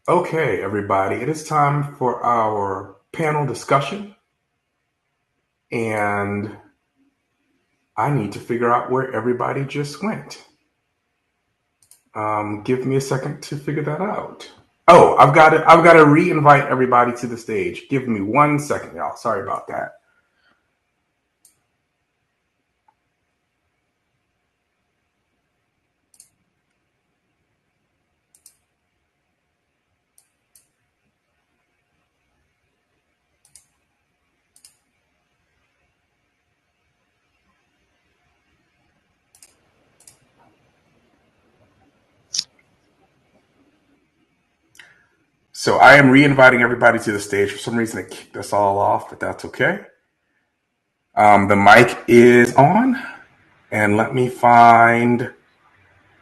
Okay, everybody, it is time for our panel discussion, and I need to figure out where everybody just went. Give me a second to figure that out. Oh, I've got to re-invite everybody to the stage. Give me 1 second, y'all. Sorry about that. So I am re-inviting everybody to the stage. For some reason, it kicked us all off, but that's okay. The mic is on, and let me find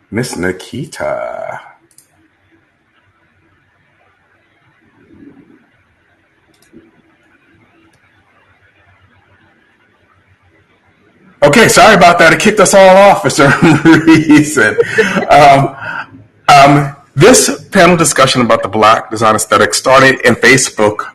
Miss Nikita. Okay, sorry about that. It kicked us all off for some reason. This panel discussion about the Black design aesthetic started in Facebook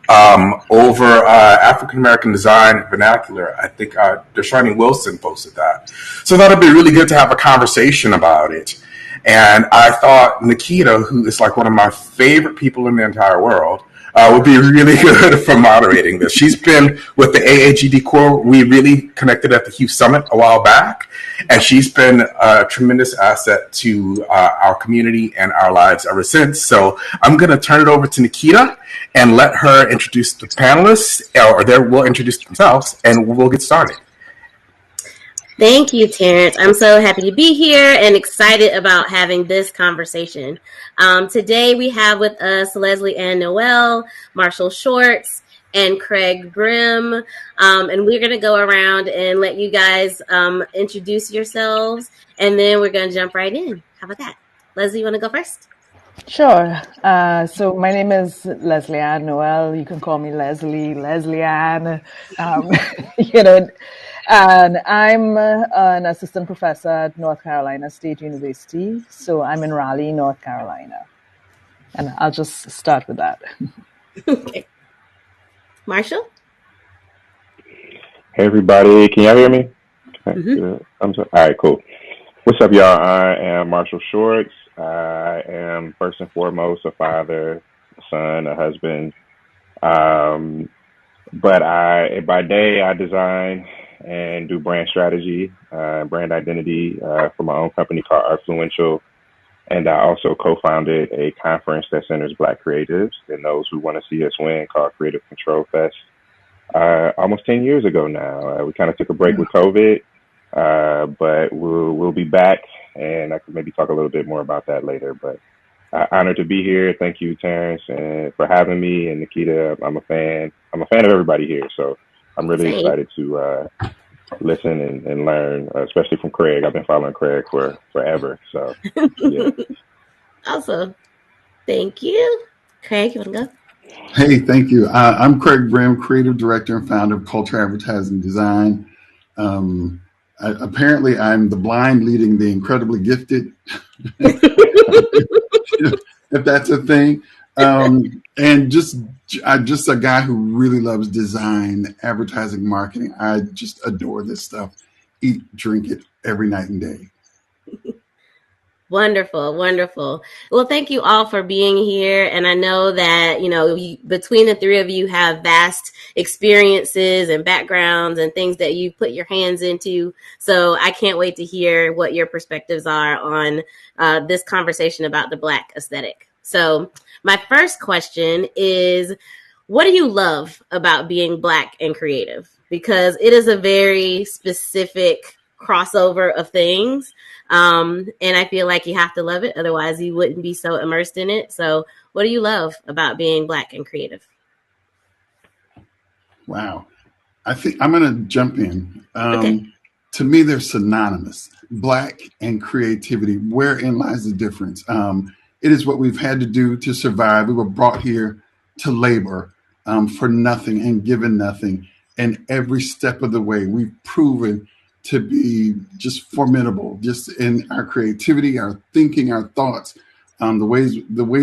over African American design vernacular. I think Deshawnee Wilson posted that. So I thought it'd be really good to have a conversation about it. And I thought Nikita, who is like one of my favorite people in the entire world, would be really good for moderating this. She's been with the AAGD Corps. We really connected at the Hugh Summit a while back, and she's been a tremendous asset to our community and our lives ever since. So I'm going to turn it over to Nikita and let her introduce the panelists, or they will introduce themselves, and we'll get started. Thank you, Terrence. I'm so happy to be here and excited about having this conversation. Today we have with us Leslie Ann Noel, Marshall Shorts, and Craig Grimm. And we're going to go around and let you guys introduce yourselves, and then we're going to jump right in. How about that? Leslie, you want to go first? Sure. So my name is Leslie Ann Noel. You can call me Leslie Ann. And I'm an assistant professor at North Carolina State University. So I'm in Raleigh, North Carolina. And I'll just start with that. Okay. Marshall? Hey, everybody. Can y'all hear me? Mm-hmm. I'm sorry. All right, cool. What's up, y'all? I am Marshall Shorts. I am first and foremost a father, a son, a husband. But by day, I design and do brand strategy, brand identity for my own company called Artfluential. And I also co-founded a conference that centers Black creatives and those who want to see us win called Creative Control Fest. Almost 10 years ago now. We kind of took a break with COVID, but we'll be back, and I could maybe talk a little bit more about that later. But honored to be here. Thank you, Terrence, and for having me. And Nikita, I'm a fan. I'm a fan of everybody here, so I'm really excited to listen and learn, especially from Craig. I've been following Craig for forever. So, yeah. Awesome. Thank you. Craig, you want to go? Hey, thank you. I'm Craig Grimm, creative director and founder of Culture Advertising Design. Apparently, I'm the blind leading the incredibly gifted, if that's a thing. And I'm just a guy who really loves design, advertising, marketing. I just adore this stuff. Eat, drink it every night and day. Wonderful, wonderful. Well, thank you all for being here. And I know that, between the three of you have vast experiences and backgrounds and things that you've put your hands into. So I can't wait to hear what your perspectives are on this conversation about the Black aesthetic. So my first question is, what do you love about being Black and creative? Because it is a very specific crossover of things. And I feel like you have to love it. Otherwise, you wouldn't be so immersed in it. So what do you love about being Black and creative? Wow. I think I'm going to jump in. Okay. To me, they're synonymous. Black and creativity. Wherein lies the difference? It is what we've had to do to survive. We were brought here to labor for nothing and given nothing. And every step of the way, we've proven to be just formidable, just in our creativity, our thinking, our thoughts. the ways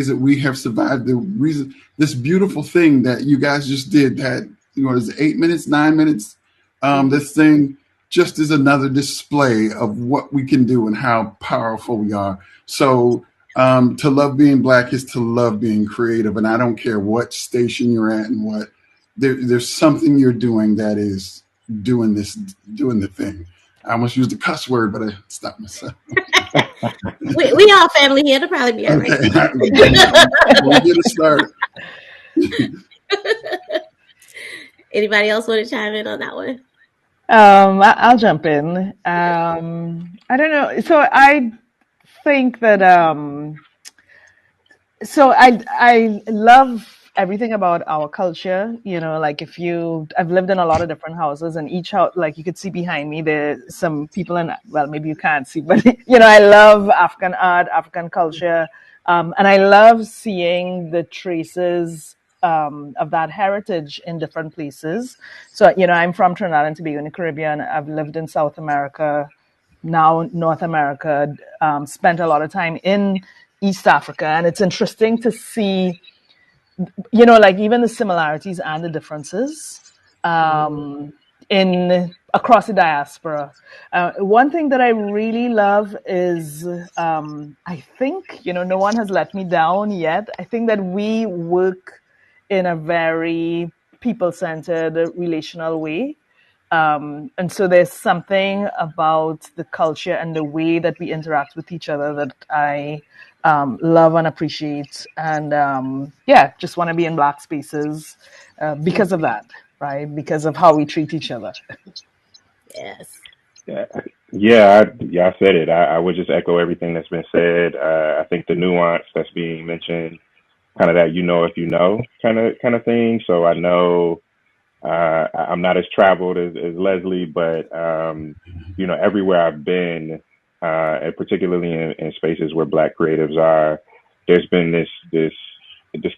that we have survived, the reason, this beautiful thing that you guys just did, that, is it 8 minutes, 9 minutes? This thing just is another display of what we can do and how powerful we are. So to love being Black is to love being creative. And I don't care what station you're at and what, there's something you're doing that is doing the thing. I almost used the cuss word, but I stopped myself. we all family here. It'll probably be all right. Okay. We'll get it started. Anybody else want to chime in on that one? I'll jump in. I don't know. So I think that so I love everything about our culture. Like I've lived in a lot of different houses, and each house, like you could see behind me, there's some people in, well, maybe you can't see, but I love African art, African culture, and I love seeing the traces of that heritage in different places. So I'm from Trinidad and Tobago in the Caribbean. I've lived in South America, now North America, spent a lot of time in East Africa, and it's interesting to see, like even the similarities and the differences in across the diaspora. One thing that I really love is, I think, no one has let me down yet. I think that we work in a very people-centered, relational way. And so there's something about the culture and the way that we interact with each other that I love and appreciate. And just want to be in Black spaces because of that, right? Because of how we treat each other. Yes. I said it. I would just echo everything that's been said. I think the nuance that's being mentioned, kind of that if you know kind of thing. So I know I'm not as traveled as Leslie, but everywhere I've been, and particularly in spaces where Black creatives are, there's been this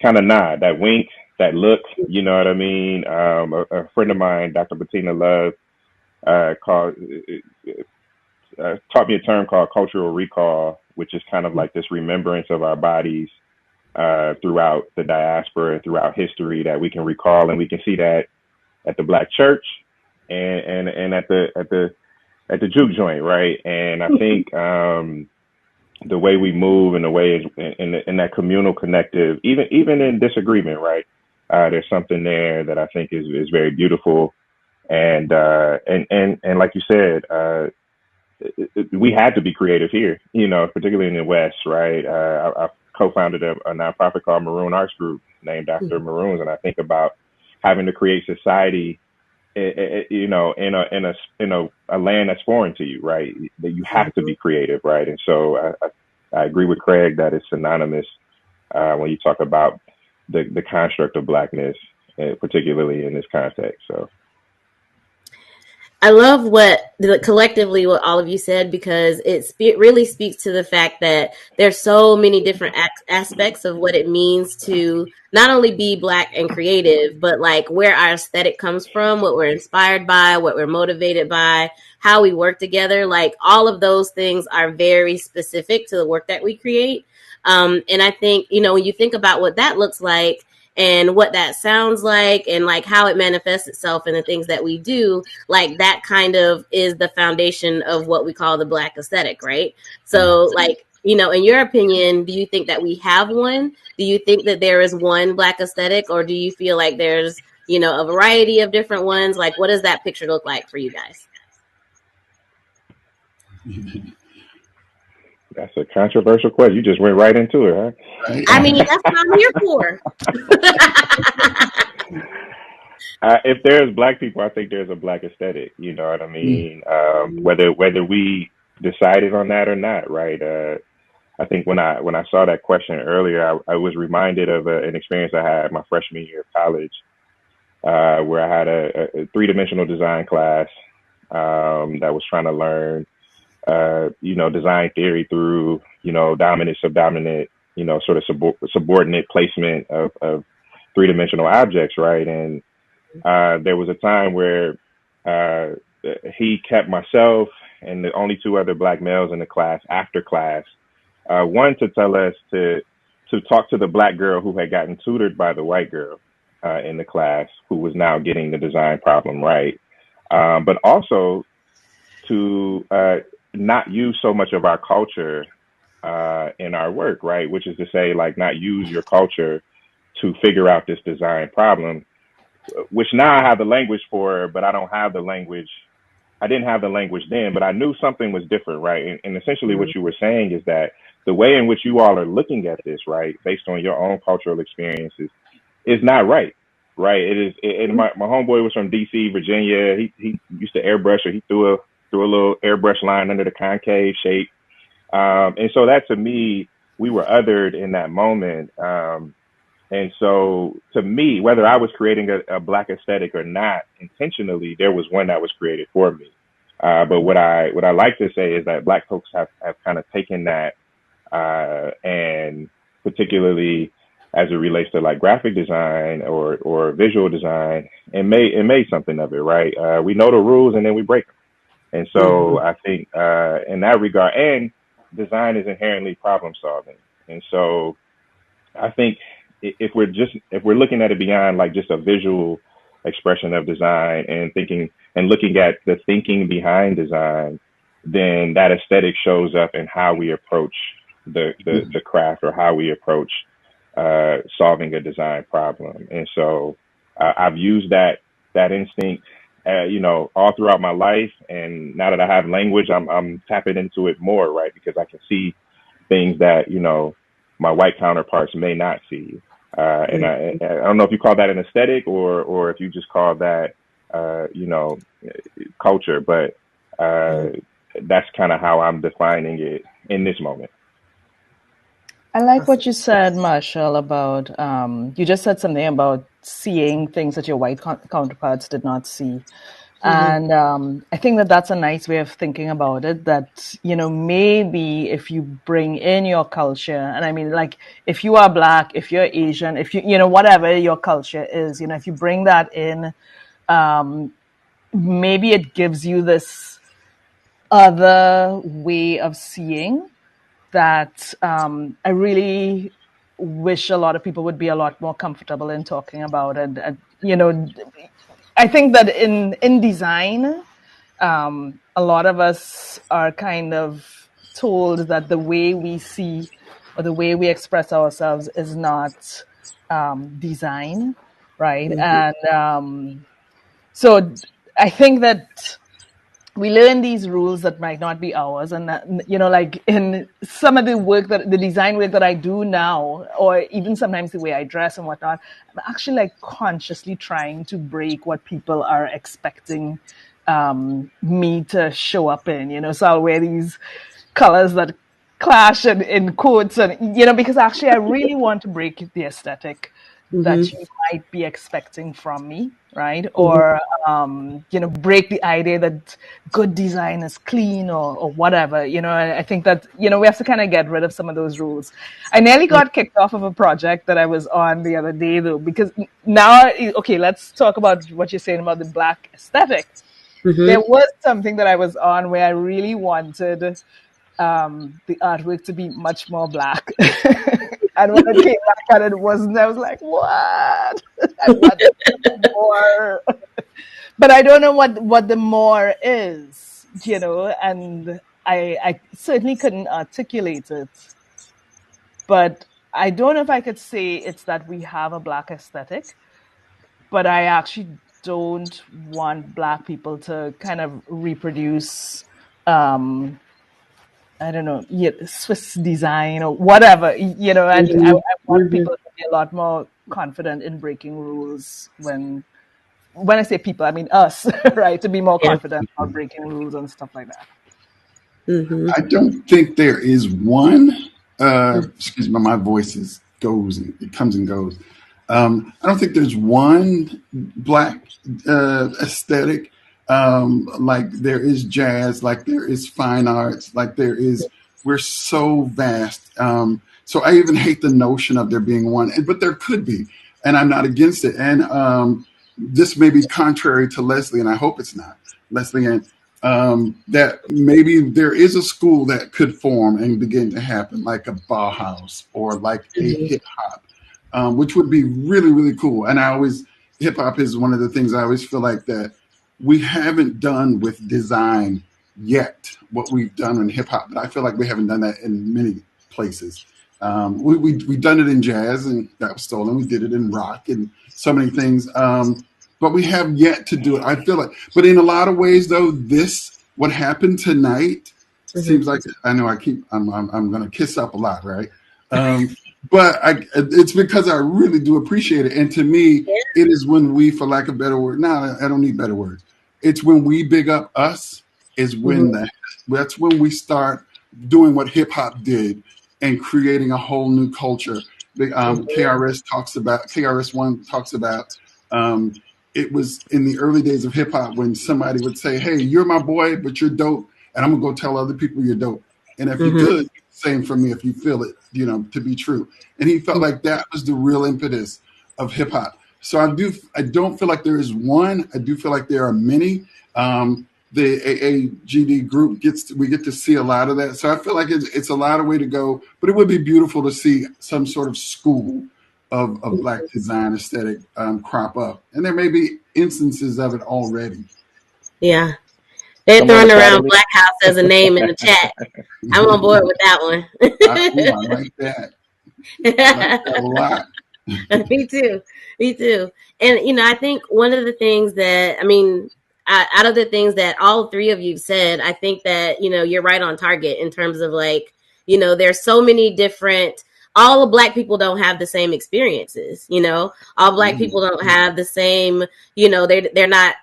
kind of nod, that wink, that look. You know what I mean? A friend of mine, Dr. Bettina Love, taught me a term called cultural recall, which is kind of like this remembrance of our bodies throughout the diaspora and throughout history that we can recall, and we can see that at the Black church and at the juke joint, right? And I think the way we move and the way in that communal connective, even in disagreement, right? There's something there that I think is very beautiful, and like you said, we had to be creative here, particularly in the West, right? I co-founded a nonprofit called Maroon Arts Group, named after Maroons, and I think about having to create society, in a land that's foreign to you, right? That you have to be creative, right? And so I agree with Craig that it's synonymous when you talk about the construct of Blackness, particularly in this context. So I love collectively what all of you said, because it really speaks to the fact that there's so many different aspects of what it means to not only be Black and creative, but like where our aesthetic comes from, what we're inspired by, what we're motivated by, how we work together. Like all of those things are very specific to the work that we create. And I think, when you think about what that looks like, and what that sounds like, and like how it manifests itself in the things that we do, like that kind of is the foundation of what we call the Black aesthetic, right? So like, in your opinion, do you think that we have one? Do you think that there is one Black aesthetic, or do you feel like there's, a variety of different ones? Like, what does that picture look like for you guys? That's a controversial question. You just went right into it, huh? Right. I mean, that's what I'm here for. If there's Black people, I think there's a Black aesthetic. You know what I mean? Whether we decided on that or not, right? I think when I saw that question earlier, I was reminded of an experience I had my freshman year of college, where I had a three-dimensional design class that was trying to learn design theory through, dominant, subdominant, sort of subordinate placement of three-dimensional objects, right? And there was a time where he kept myself and the only two other Black males in the class after class One, to tell us to talk to the black girl who had gotten tutored by the white girl in the class, who was now getting the design problem right, but also to not use so much of our culture in our work, right? Which is to say, like, not use your culture to figure out this design problem, which now I have the language for, but I don't have the language. I didn't have the language then, but I knew something was different, right? And essentially what you were saying is that the way in which you all are looking at this, right, based on your own cultural experiences, is not right, right? It is. And my homeboy was from D.C., Virginia. He used to airbrush, or he threw a little airbrush line under the concave shape. And so that, to me, we were othered in that moment. And so, to me, whether I was creating a black aesthetic or not intentionally, there was one that was created for me. But what I like to say is that black folks have kind of taken that, and particularly as it relates to like graphic design or visual design, and made something of it, right? We know the rules and then we break them. And so I think in that regard, and design is inherently problem solving. And so I think if we're looking at it beyond like just a visual expression of design and thinking and looking at the thinking behind design, then that aesthetic shows up in how we approach the craft, or how we approach solving a design problem. And so I've used that instinct, all throughout my life. And now that I have language, I'm tapping into it more, right? Because I can see things that, my white counterparts may not see. And I don't know if you call that an aesthetic or if you just call that, culture, but that's kind of how I'm defining it in this moment. I like what you said, Marshall, about, you just said something about seeing things that your white counterparts did not see. And I think that that's a nice way of thinking about it, that, maybe if you bring in your culture, and I mean, like, if you are black, if you're Asian, if you, whatever your culture is, if you bring that in, maybe it gives you this other way of seeing that I really wish a lot of people would be a lot more comfortable in talking about. And I think that in design, a lot of us are kind of told that the way we see or the way we express ourselves is not design, right? And so I think that we learn these rules that might not be ours, and that, like in some of the design work that I do now, or even sometimes the way I dress and whatnot, I'm actually like consciously trying to break what people are expecting me to show up in. So I'll wear these colors that clash in coats, and because actually I really want to break the aesthetic that you might be expecting from me, right? Or break the idea that good design is clean or whatever. I think that we have to kind of get rid of some of those rules. I nearly got kicked off of a project that I was on the other day, though, because now, okay, let's talk about what you're saying about the black aesthetic. There was something that I was on where I really wanted the artwork to be much more black. And when it came back and it wasn't, I was like, what? I want more. But I don't know what the more is, and I certainly couldn't articulate it. But I don't know if I could say it's that we have a black aesthetic, but I actually don't want black people to kind of reproduce I don't know, Swiss design or whatever, and I want people to be a lot more confident in breaking rules. When I say people, I mean us, right? To be more confident about breaking rules and stuff like that. I don't think there is one, excuse me, my voice goes, it comes and goes. I don't think there's one black aesthetic. Like there is jazz, like there is fine arts, like we're so vast. So I even hate the notion of there being one, but there could be, and I'm not against it. And this may be contrary to Leslie, and I hope it's not, Leslie. And that maybe there is a school that could form and begin to happen, like a Bauhaus or like a Mhm. hip hop, which would be really, really cool. And hip hop is one of the things I always feel like that we haven't done with design yet, what we've done in hip hop. But I feel like we haven't done that in many places. We've done it in jazz, and that was stolen. We did it in rock and so many things. But we have yet to do it. I feel like, but in a lot of ways, though, what happened tonight Mhm. seems like I know I'm going to kiss up a lot, right? But it's because I really do appreciate it. And to me, Yeah. it is when we, for lack of better word, no, I don't need better words. It's when we big up us is when Mhm. that's when we start doing what hip hop did and creating a whole new culture. Mhm. KRS-One talks about it was in the early days of hip hop when somebody would say, "Hey, you're my boy, but you're dope, and I'm gonna go tell other people you're dope." And if you Mhm. could, same for me if you feel it, to be true. And he felt like that was the real impetus of hip hop. So I don't feel like there is one. I do feel like there are many. The AAGD group we get to see a lot of that. So I feel like it's a lot of way to go, but it would be beautiful to see some sort of school of Black design aesthetic crop up. And there may be instances of it already. Yeah. They're Come on to throwing around Saturday. Black House as a name in the chat. I'm on board with I like that. I like that that a lot. one. Me too. Me too. And I think one of the things that out of the things that all three of you said, I think that you're right on target in terms of like there's so many different. All of Black people don't have the same experiences. All Black people don't have the same. They're not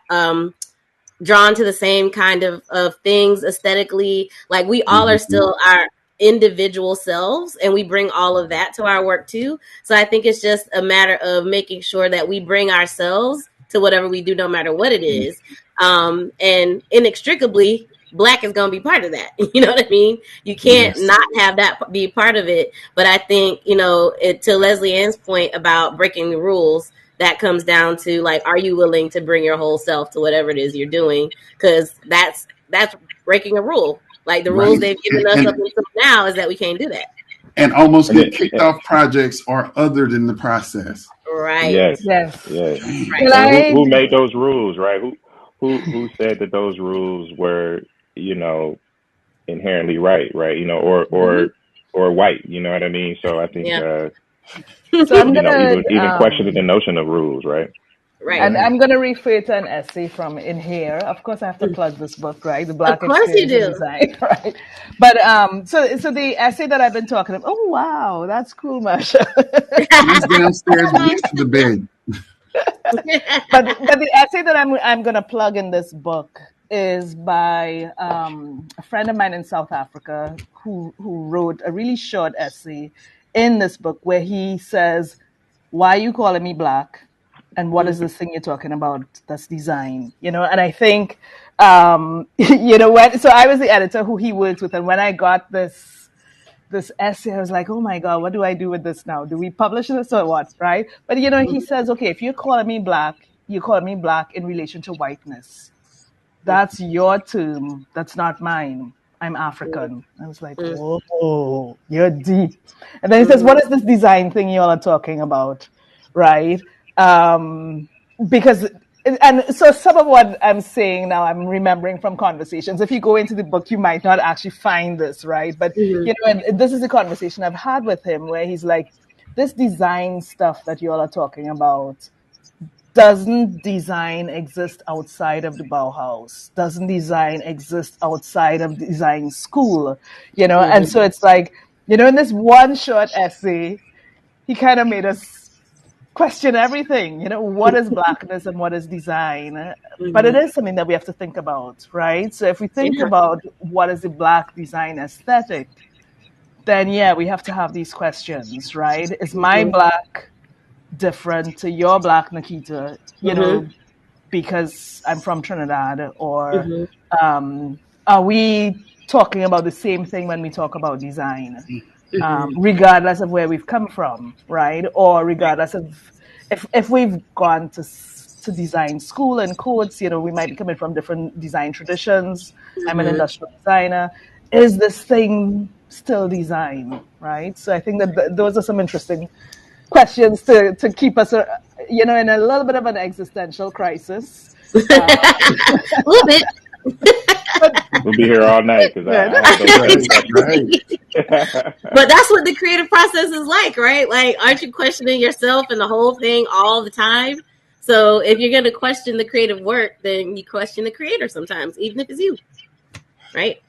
drawn to the same kind of things aesthetically. Like we all are Mhm. still our individual selves and we bring all of that to our work too. So I think it's just a matter of making sure that we bring ourselves to whatever we do, no matter what it is. And inextricably, Black is going to be part of that. You know what I mean? You can't Yes. not have that be part of it. But I think, to Leslie Ann's point about breaking the rules, that comes down to like, are you willing to bring your whole self to whatever it is you're doing? Because that's breaking a rule. Like the rules Right. they've given And, us up and until now is that we can't do that. and almost And get it, kicked off projects or othered in the process. Right. yes, Yes. yes. Dang. Well, Right. And who I who made those rules, right? Who said that those rules were, you know, inherently right, right? You know, Mm-hmm. or white. You know what I mean? So I think, Yeah. so I'm you know, gonna even questioning the notion of rules, right? Right. and Right. I'm gonna refer to an essay from in here. Of course, I have to plug this book, right? The Of Black course you Experience in do. Design, right? But so the essay that I've been talking about. Oh wow, that's cool, Marsha. Mine's downstairs next to the bed. But the essay that I'm gonna plug in this book is by a friend of mine in South Africa who wrote a really short essay in this book where he says, "Why are you calling me black? And what is this thing you're talking about that's design?" And I think when so I was the editor who he works with, and when I got this essay, I was like, oh my God, what do I do with this now? Do we publish this or what? Right. But he says, okay, if you're calling me black, you call me black in relation to whiteness. That's your term. That's not mine. I'm African. I was like, whoa, you're deep. And then he says, what is this design thing you all are talking about? Right. Because and so some of what I'm saying now, I'm remembering from conversations. If you go into the book, you might not actually find this, right? But and this is a conversation I've had with him where he's like, this design stuff that you all are talking about, doesn't design exist outside of the Bauhaus? Doesn't design exist outside of design school? And so it's like, in this one short essay, he kind of made us question everything. What is blackness and what is design? But it is something that we have to think about, right? So if we think Yeah. about what is the black design aesthetic, then yeah, we have to have these questions, right? Is my black different to your black, Nikita? Because I'm from Trinidad, or are we talking about the same thing when we talk about design? Regardless of where we've come from, right? Or regardless of if we've gone to to design school and codes. You know, we might be coming from different design traditions. I'm an industrial designer. Is this thing still design, right? So I think that those are some interesting questions to keep us, in a little bit of an existential crisis. A little bit. But We'll be here all night because yeah, I have those same Right. questions. But that's what the creative process is like, right? Like, aren't you questioning yourself and the whole thing all the time? So if you're going to question the creative work, then you question the creator sometimes, even if it's you, right?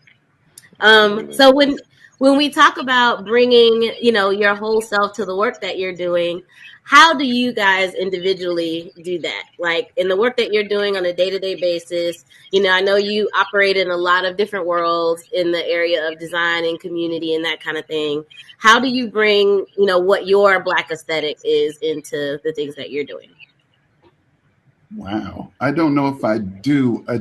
So when we talk about bringing, your whole self to the work that you're doing, how do you guys individually do that? Like in the work that you're doing on a day-to-day basis, I know you operate in a lot of different worlds in the area of design and community and that kind of thing. How do you bring, what your Black aesthetic is into the things that you're doing? Wow. I don't know if I do a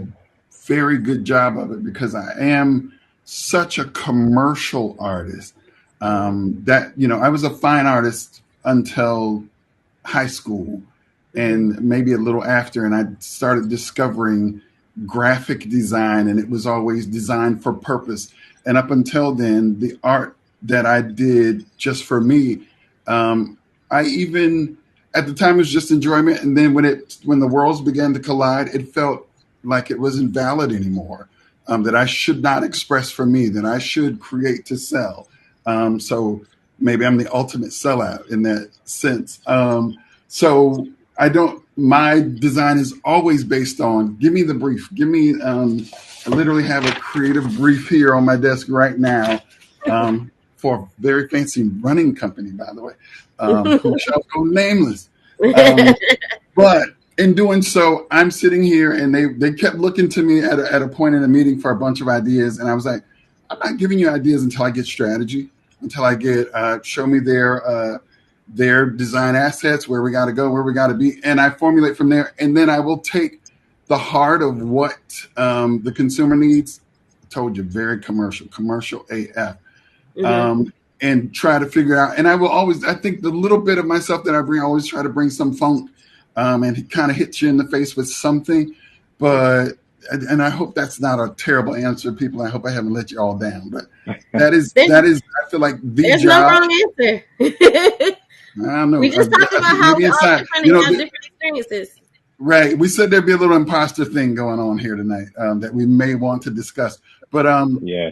very good job of it because I am such a commercial artist. That, I was a fine artist until high school and maybe a little after. And I started discovering graphic design, and it was always designed for purpose. And up until then, the art that I did just for me, I even at the time it was just enjoyment, and then when the worlds began to collide, it felt like it wasn't valid anymore. That I should not express for me, that I should create to sell. So maybe I'm the ultimate sellout in that sense. So my design is always based on, give me the brief. I literally have a creative brief here on my desk right now for a very fancy running company, by the way, who shall go nameless. But in doing so, I'm sitting here and they kept looking to me at a point in a meeting for a bunch of ideas. And I was like, I'm not giving you ideas until I get strategy, until I get, show me their design assets, where we got to go, where we got to be. And I formulate from there. And then I will take the heart of what the consumer needs. I told you, very commercial AF. And try to figure out. And I think the little bit of myself that I bring, I always try to bring some funk. And it kind of hits you in the face with something. And I hope that's not a terrible answer, people. I hope I haven't let you all down. But that is, I feel like there's job. No wrong answer. I don't know. We just talked about how we all have different experiences. Right. We said there'd be a little imposter thing going on here tonight that we may want to discuss. But yeah.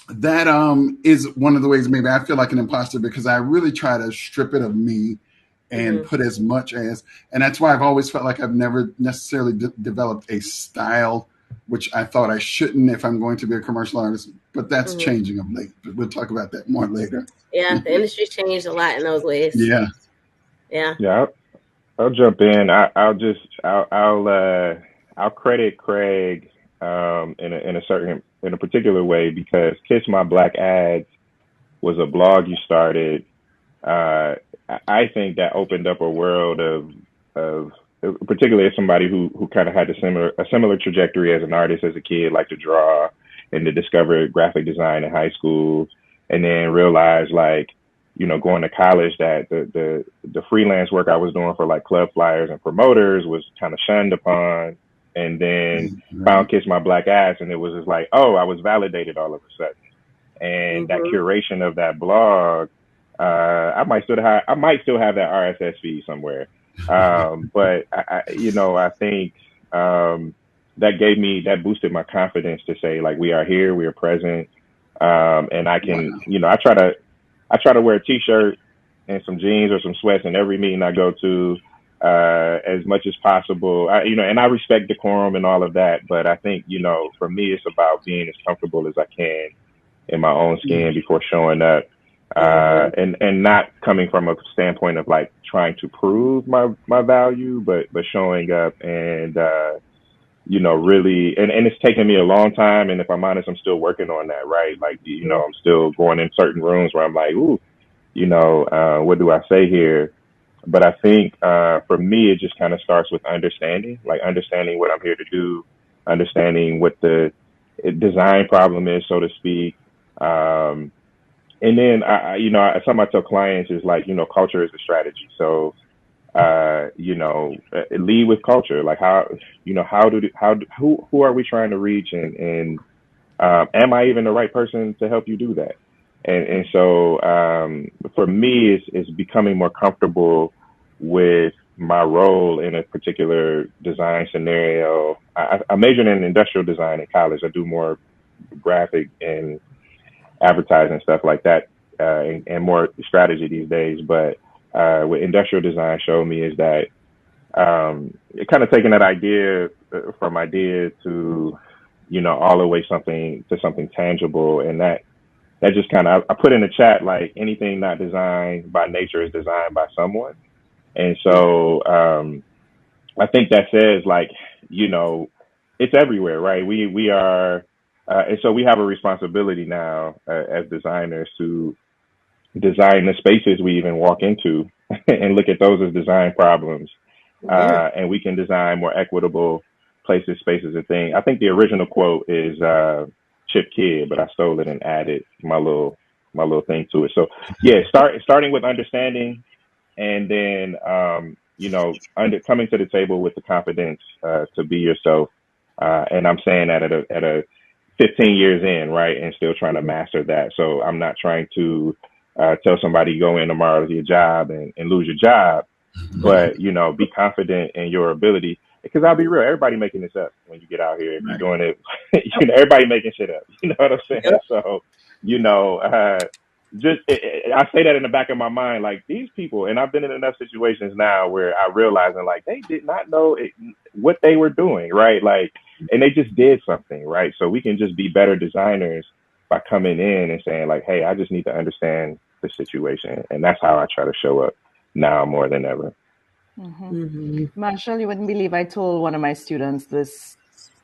That is one of the ways maybe I feel like an imposter, because I really try to strip it of me and put as much as, and that's why I've always felt like I've never necessarily developed a style, which I thought I shouldn't if I'm going to be a commercial artist, but that's changing of late. But we'll talk about that more later. Yeah, the industry's changed a lot in those ways. Yeah. I'll jump in. I'll credit Craig in a particular way, because Kiss My Black Ads was a blog you started. I think that opened up a world of particularly as somebody who kind of had a similar trajectory as an artist as a kid, like to draw and to discover graphic design in high school, and then realize, like, going to college, that the freelance work I was doing for like club flyers and promoters was kind of shunned upon. And then found Kiss My Black Ass, and it was just like, oh, I was validated all of a sudden. And that curation of that blog, I might still have that RSS feed somewhere. But I think that boosted my confidence to say, like, we are here, we are present, and I can, I try to wear a t-shirt and some jeans or some sweats in every meeting I go to. As much as possible, and I respect decorum and all of that, but I think, for me, it's about being as comfortable as I can in my own skin before showing up, and not coming from a standpoint of like trying to prove my value, but showing up and, really, and it's taken me a long time. And if I'm honest, I'm still working on that, right? Like, I'm still going in certain rooms where I'm like, ooh, what do I say here? But I think for me, it just kind of starts with understanding what I'm here to do, understanding what the design problem is, so to speak. And then, something I tell clients is like, culture is a strategy. So lead with culture. Like who are we trying to reach, and am I even the right person to help you do that? And so for me, it's becoming more comfortable with my role in a particular design scenario. I majored in industrial design in college. I do more graphic and advertising stuff like that, and more strategy these days. But what industrial design showed me is that kind of taking that idea from idea to all the way something tangible, and that just kind of, I put in the chat, like, anything not designed by nature is designed by someone. And so I think that says, like, it's everywhere, right? We are, and so we have a responsibility now as designers to design the spaces we even walk into and look at those as design problems. And we can design more equitable places, spaces, and things. I think the original quote is Chip Kidd, but I stole it and added my little thing to it. So yeah, starting with understanding, and then coming to the table with the confidence to be yourself. And I'm saying that at a 15 years in, right, and still trying to master that. So I'm not trying to tell somebody go in tomorrow to your job and lose your job, but be confident in your ability. Because I'll be real, everybody making this up when you get out here. If you're doing it, everybody making shit up. You know what I'm saying? Yep. So, I say that in the back of my mind, like, these people, and I've been in enough situations now where I realize, and like, they did not know what they were doing, right? Like, and they just did something, right? So we can just be better designers by coming in and saying, like, hey, I just need to understand the situation. And that's how I try to show up now more than ever. Marshall, you wouldn't believe I told one of my students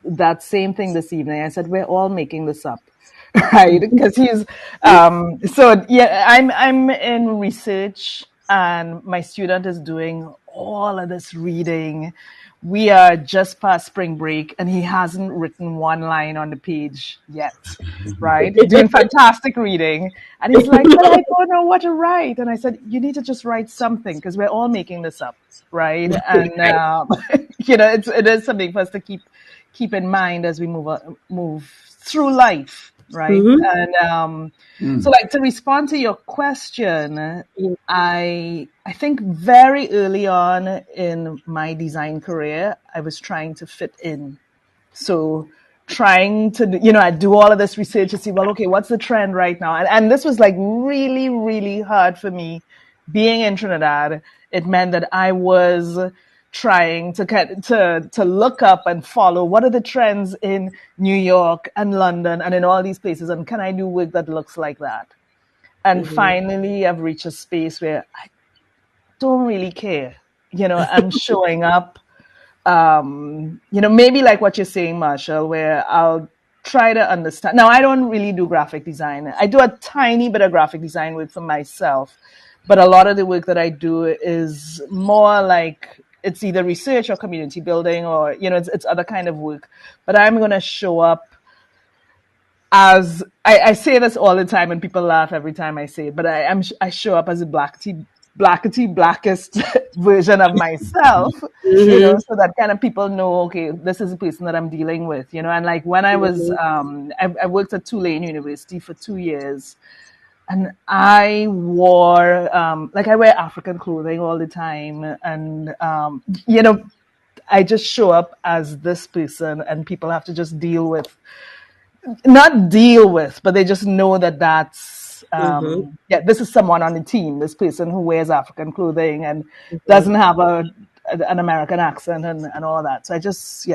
that same thing this evening. I said, we're all making this up, right? Because he's I'm in research, and my student is doing all of this reading. We are just past spring break, and he hasn't written one line on the page yet, right? He's doing fantastic reading. And he's like, but I don't know what to write. And I said, you need to just write something, because we're all making this up, right? And, it is something for us to keep in mind as we move through life, right? And so, like, to respond to your question, I think very early on in my design career, I was trying to fit in. So trying to, I do all of this research to see, well, okay, what's the trend right now? And this was like really, really hard for me. Being in Trinidad, it meant that I was trying to look up and follow what are the trends in New York and London and in all these places, and can I do work that looks like that? And finally, I've reached a space where I don't really care. I'm showing up. Maybe like what you're saying, Marshall, where I'll try to understand. Now, I don't really do graphic design. I do a tiny bit of graphic design work for myself, but a lot of the work that I do is more like it's either research or community building, or, it's other kind of work. But I'm going to show up as, I say this all the time and people laugh every time I say it, but I show up as a blackest version of myself, so that kind of people know, okay, this is the person that I'm dealing with, and like when I was, I worked at Tulane University for 2 years, and I wore, I wear African clothing all the time, and, I just show up as this person, and people have to just but they just know that that's, this is someone on the team, this person who wears African clothing and doesn't have an American accent and all that. So I just,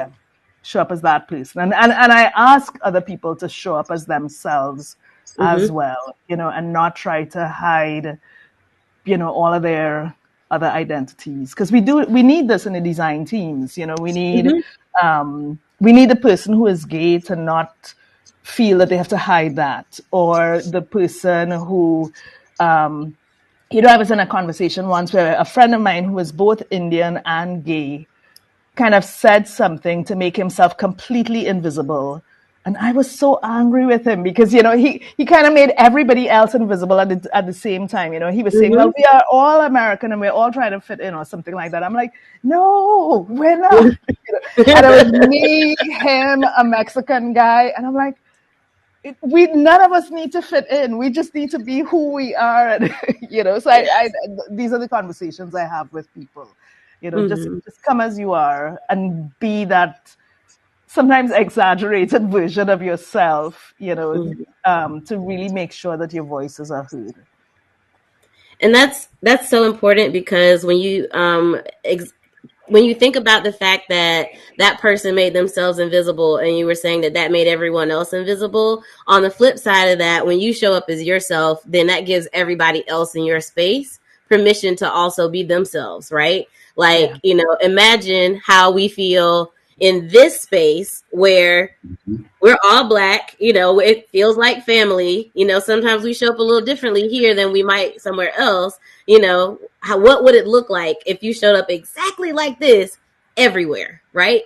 show up as that person. And I ask other people to show up as themselves as well, and not try to hide, all of their other identities. Because we need this in the design teams, we need the person who is gay to not feel that they have to hide that, or the person who, I was in a conversation once where a friend of mine who was both Indian and gay kind of said something to make himself completely invisible. And I was so angry with him because, he kind of made everybody else invisible at the same time. He was saying, well, Mm-hmm. we are all American and we're all trying to fit in or something like that. I'm like, no, we're not. And it was me, him, a Mexican guy. And I'm like, none of us need to fit in. We just need to be who we are. And, so these are the conversations I have with people, just Mm-hmm. come as you are and be that sometimes exaggerated version of yourself, to really make sure that your voices are heard. And that's so important because when you think about the fact that that person made themselves invisible and you were saying that that made everyone else invisible, on the flip side of that, when you show up as yourself, then that gives everybody else in your space permission to also be themselves, right? Like, Yeah. imagine how we feel in this space where Mhm. we're all black, it feels like family. Sometimes we show up a little differently here than we might somewhere else. What would it look like if you showed up exactly like this everywhere, right?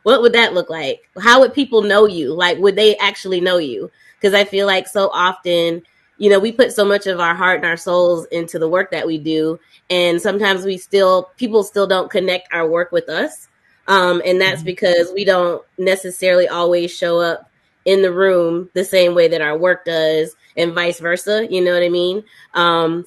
What would that look like? How would people know you? Like, would they actually know you? Because I feel like so often, we put so much of our heart and our souls into the work that we do. And sometimes people still don't connect our work with us. And that's because we don't necessarily always show up in the room the same way that our work does, and vice versa. You know what I mean?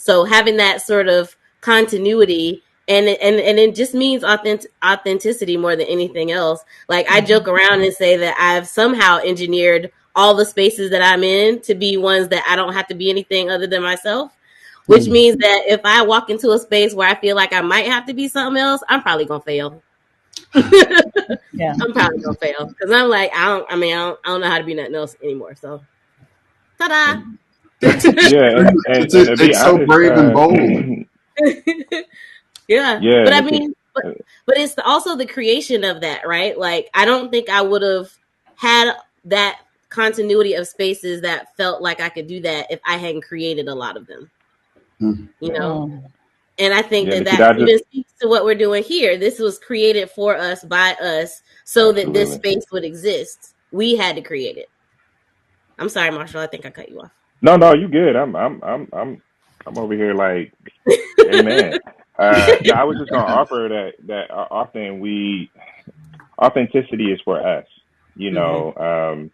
So having that sort of continuity, and it just means authenticity more than anything else. Like, I joke around and say that I've somehow engineered all the spaces that I'm in to be ones that I don't have to be anything other than myself. Which Mm. means that if I walk into a space where I feel like I might have to be something else, I'm probably gonna fail. Yeah. I'm probably gonna fail because I'm like, I don't know how to be nothing else anymore. So, ta-da! That's Yeah, extreme. and to be It's so honest, brave and bold. Yeah, yeah, but and I it could, mean, but it's also the creation of that, right? Like, I don't think I would have had that continuity of spaces that felt like I could do that if I hadn't created a lot of them. Mm. You yeah, know, Mm. and I think yeah, that Nikita, I just even speaks to what we're doing here. This was created for us by us, so that this absolutely. space would exist. We had to create it. I'm sorry, Marshall. I think I cut you off. No, no, you good. I'm over here like, amen. No, I was just gonna offer that often authenticity is for us. You Mm-hmm. know,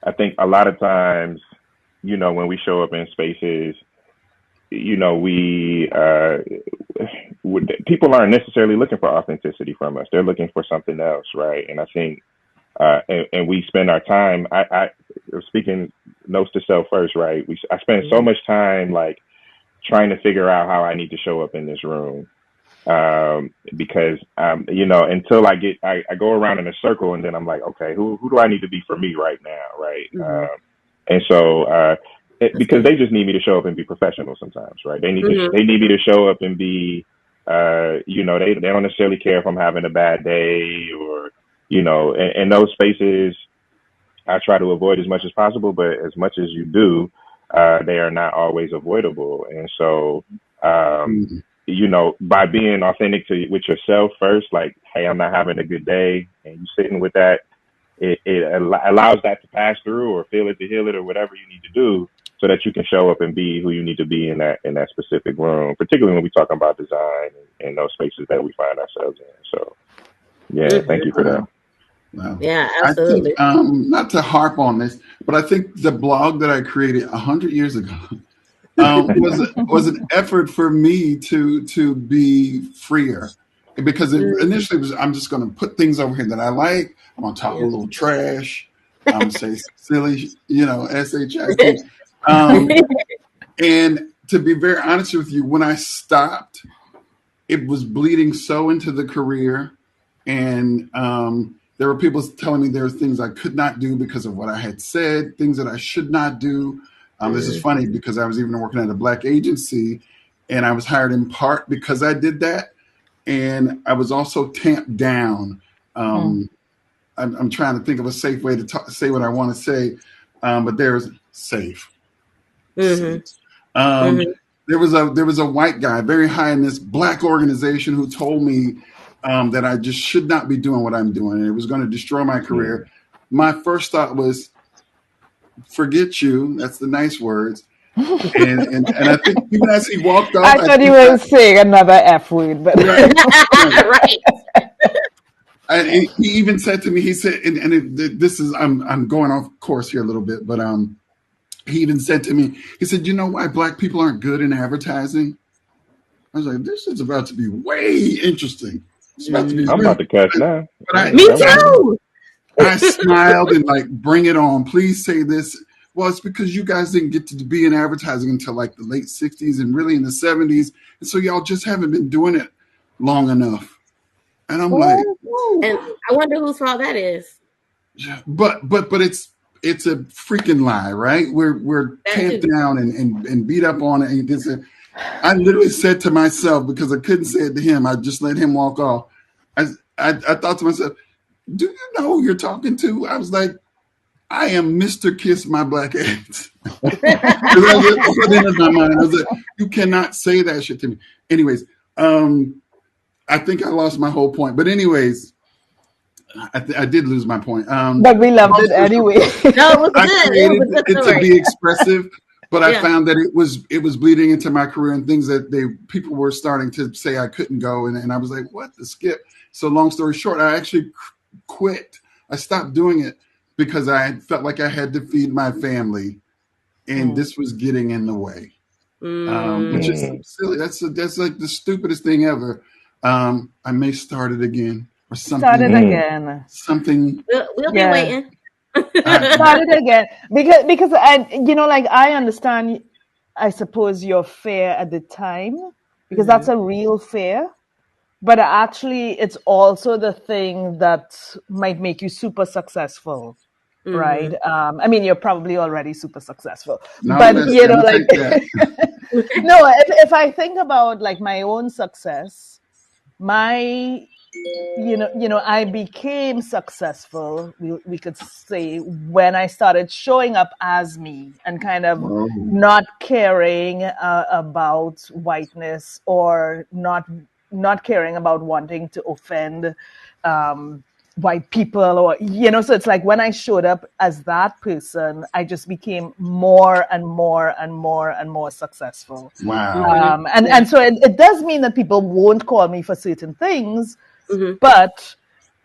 I think a lot of times, when we show up in spaces, we people aren't necessarily looking for authenticity from us. They're looking for something else, right? And I think, and we spend our time. I speaking notes to self first, right? I spend so much time like trying to figure out how I need to show up in this room, because until I go around in a circle and then I'm like, okay, who do I need to be for me right now, right? Mm-hmm. And so That's because good. they just need me to show up and be professional sometimes, right? Mm-hmm. They need me to show up and be they don't necessarily care if I'm having a bad day, or in those spaces I try to avoid as much as possible, but as much as you do, they are not always avoidable. And so, Mm. by being authentic with yourself first, like, hey, I'm not having a good day, and you sitting with that, it allows that to pass through, or feel it to heal it, or whatever you need to do, so that you can show up and be who you need to be in that specific room, particularly when we talk about design and those spaces that we find ourselves in. So, yeah, thank you Mm-hmm. for that. Wow. Wow. Yeah, I think, absolutely. not to harp on this, but I think the blog that I created 100 years ago was an effort for me to be freer, because it Mm, initially was, I'm just going to put things over here that I like. I'm going to talk a yeah. little trash. I'm going to say silly, shit. Um, and to be very honest with you, when I stopped, it was bleeding so into the career, and there were people telling me there were things I could not do because of what I had said, things that I should not do. This is funny because I was even working at a black agency, and I was hired in part because I did that, and I was also tamped down. Mm. I'm trying to think of a safe way to say what I want to say, but there's safe. Mm-hmm. Safe. Um, Mm-hmm. there was a white guy very high in this black organization who told me that I just should not be doing what I'm doing, and it was going to destroy my career. My first thought was, forget you. That's the nice words. And I think even as he walked off, I thought you were saying another F word, but right, right. Right. And he even said to me, he said, this is I'm going off course here a little bit, but he even said to me, he said, you know why Black people aren't good in advertising? I was like, this is about to be way interesting. It's about to be I'm really, about to cuss now. but Me That was too. I smiled and like, bring it on. Please say this. Well, it's because you guys didn't get to be in advertising until like the late 60s and really in the 70s. And so y'all just haven't been doing it long enough. And I'm like, And I wonder whose fault that is. but it's a freaking lie, right? We're That tamped too. down and beat up on it. And I literally said to myself, because I couldn't say it to him, I just let him walk off. I thought to myself, do you know who you're talking to? I was like, I am Mr. Kiss My Black Ass. That's what in my mind. I was like, you cannot say that shit to me. Anyways, I think I lost my whole point. But anyways, I did lose my point. but we loved it anyway. No, it was I good. It created was a good it to story. be expressive, but I Yeah. found that it was bleeding into my career and things that people were starting to say I couldn't go, and I was like, what the skip? So long story short, I actually quit. I stopped doing it because I felt like I had to feed my family, and this was getting in the way, which is so silly. That's like the stupidest thing ever. I may start it again or Start it something. again. Something. We'll be Yeah. waiting. Start it again. Because like I understand, I suppose your fear at the time, because that's a real fear. But actually, it's also the thing that might make you super successful, right? I mean, you're probably already super successful, No, but less you know, than. like, Take that. no, if I think about like my own success, my I became successful, we could say, when I started showing up as me and kind of Whoa. not caring about whiteness, or not caring about wanting to offend white people, or so it's like when I showed up as that person, I just became more and more and more and more successful. Wow. And so it does mean that people won't call me for certain things, but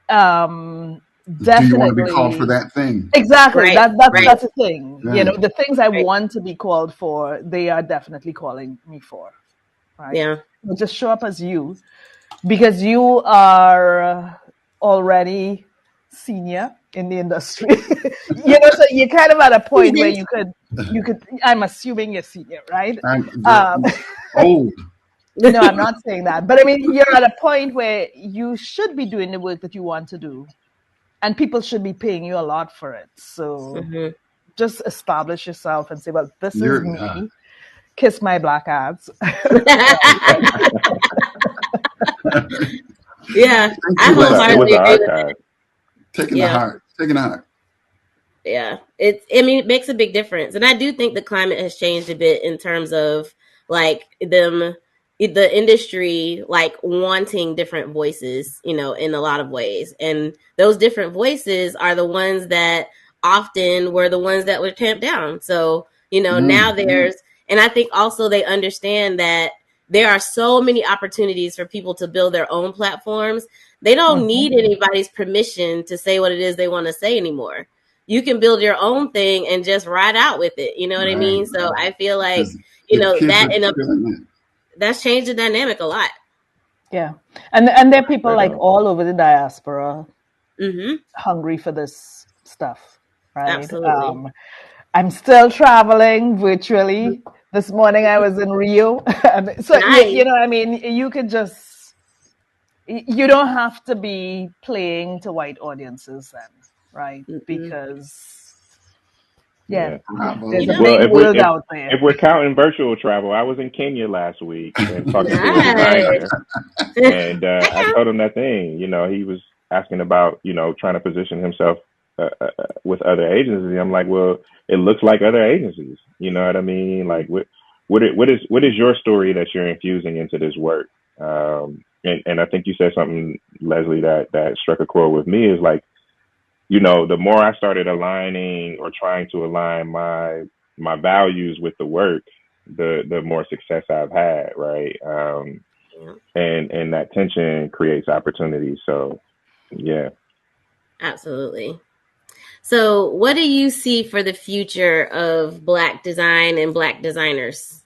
Do you want to be called for definitely, that thing? exactly, Right. that's a thing. Right. The things I Right. want to be called for, they are definitely calling me for, right? Yeah. So just show up as you, because you are already senior in the industry. So you're kind of at a point where you could I'm assuming you're senior, right? I'm old. No, I'm not saying that. But I mean, you're at a point where you should be doing the work that you want to do, and people should be paying you a lot for it. So just establish yourself and say, well, this is You're me. Kiss my black ass. Yeah. thank I you, it was Leslie. wholeheartedly an agree with archive. Taking the Yeah. heart. Taking the heart. Yeah. It makes a big difference. And I do think the climate has changed a bit in terms of like the industry, like wanting different voices, in a lot of ways. And those different voices are the ones that often were the ones that were tamped down. So, now there's, and I think also they understand that there are so many opportunities for people to build their own platforms. They don't need anybody's permission to say what it is they want to say anymore. You can build your own thing and just ride out with it. You know what I Right. mean? So I feel like, The kids that are feeling it. that's changed the dynamic a lot. Yeah. And there are people like all over the diaspora hungry for this stuff, right? Absolutely. I'm still traveling virtually. This morning I was in Rio. So, Nice. I mean, you could just, you don't have to be playing to white audiences then, right? Because, Yeah. there's a Well, big world out there. if we're counting virtual travel, I was in Kenya last week and talking to a Nice. designer, and I told him that thing. He was asking about trying to position himself with other agencies. I'm like, well, it looks like other agencies. You know what I mean? Like, what is your story that you're infusing into this work? And I think you said something, Leslie, that struck a chord with me. Is like, the more I started aligning or trying to align my values with the work, the more success I've had, right? Yeah, And that tension creates opportunity. So yeah. absolutely. So, what do you see for the future of Black design and Black designers?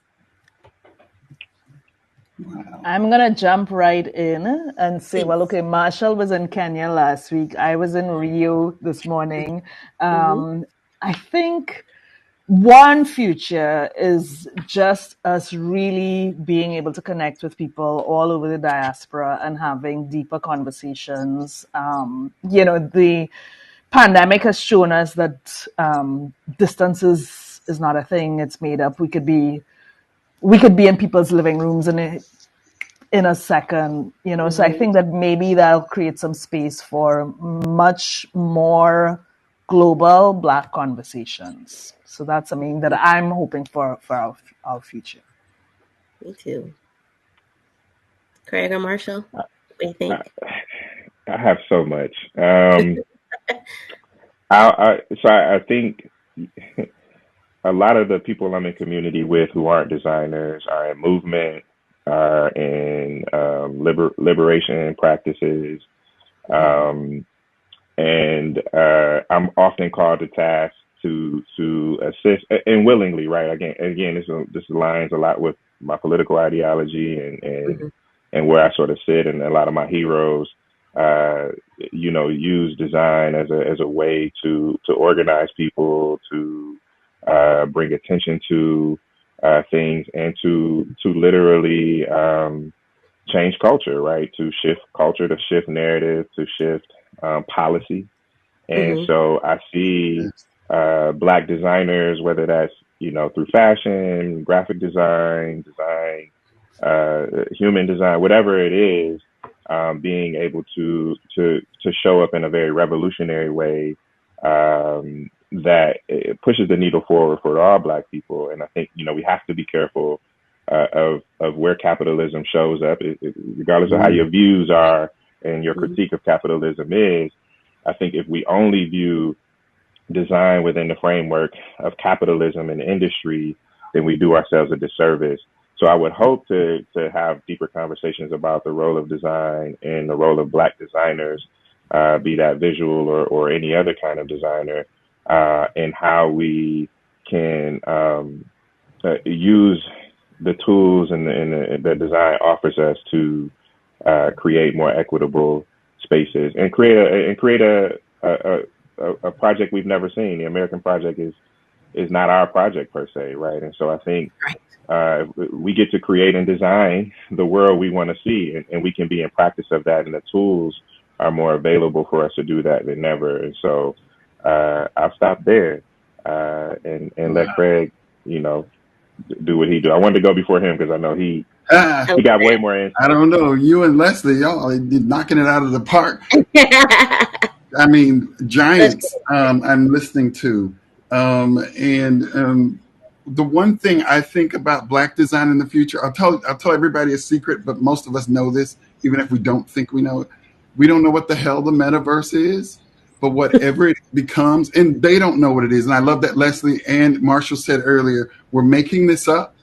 Wow. I'm gonna jump right in and say, well, Please. okay, Marshall was in Kenya last week. I was in Rio this morning. Mm-hmm. I think one future is just us really being able to connect with people all over the diaspora and having deeper conversations. The pandemic has shown us that distance is not a thing; it's made up. We could be in people's living rooms in a second. So I Mm-hmm. think that maybe that'll create some space for much more global Black conversations. So that's something that I'm hoping for our future. Me too. Craig or Marshall, what do you I, think? I have so much. I think a lot of the people I'm in community with who aren't designers are in movement, are in liberation practices, um, and I'm often called to task to assist and willingly, right? Again, this aligns a lot with my political ideology Mm-hmm. and where I sort of sit, and a lot of my heroes, uh, use design as a way to organize people, to bring attention to things, and to literally change culture, right? To shift culture, to shift narrative, to shift policy. And Mm-hmm. so I see Yes. Black designers, whether that's through fashion, graphic design, human design, whatever it is, being able to show up in a very revolutionary way, that it pushes the needle forward for all Black people. And I think we have to be careful of where capitalism shows up, regardless of how Mm. your views are and your Mm-hmm. critique of capitalism is. I think if we only view design within the framework of capitalism and industry, then we do ourselves a disservice. So I would hope to have deeper conversations about the role of design and the role of Black designers, be that visual or any other kind of designer, and how we can use the tools the design offers us to create more equitable spaces and create a project we've never seen. The American project is not our project per se, right? And so I think Right. we get to create and design the world we want to see, and we can be in practice of that, and the tools are more available for us to do that than ever. And so I'll stop there and let Wow. Craig, do what he do. I wanted to go before him because I know Ah, I he love got way more I insight. don't know. You and Leslie, y'all are knocking it out of the park. that. I mean, Let's giants. I'm listening to, and the one thing I think about Black design in the future, I'll tell everybody a secret, but most of us know this, even if we don't think we know it. We don't know what the hell the metaverse is, but whatever it becomes, and they don't know what it is. And I love that Leslie and Marshall said earlier, we're making this up.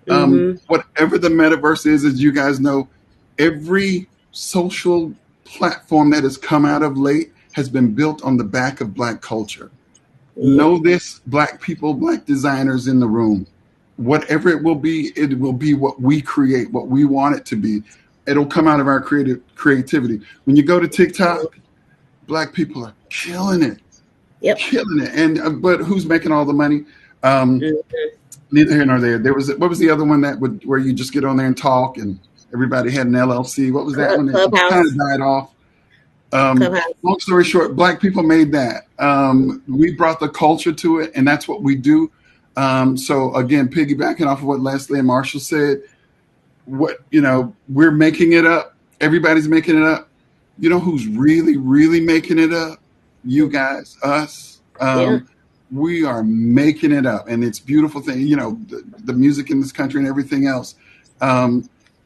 Mm-hmm. Whatever the metaverse is, as you guys know, every social platform that has come out of late has been built on the back of Black culture. Yep. Know this, Black people, Black designers in the room. Whatever it will be what we create, what we want it to be. It'll come out of our creativity. When you go to TikTok, Black people are Yep. killing it. And but who's making all the money? Um, Mm-hmm. Neither here nor there. There was what was the other one that would where you just get on there and talk and everybody had an LLC. What was that one? It kind Clubhouse. of died off. Um, Clubhouse. Long story short, Black people made that. We brought the culture to it, and that's what we do. So again, piggybacking off of what Leslie and Marshall said, we're making it up. Everybody's making it up. You know who's really, really making it up? You guys, us. Yeah. We are making it up, and it's a beautiful thing. The music in this country and everything else.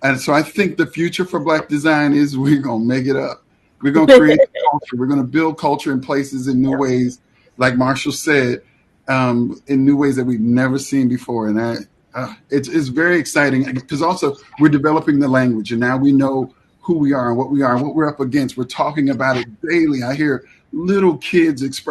And so I think the future for Black design is we're gonna make it up. We're gonna create culture. We're going to build culture in places in new ways, like Marshall said, in new ways that we've never seen before. And it's very exciting because also we're developing the language, and now we know who we are and what we are and what we're up against. We're talking about it daily. I hear little kids express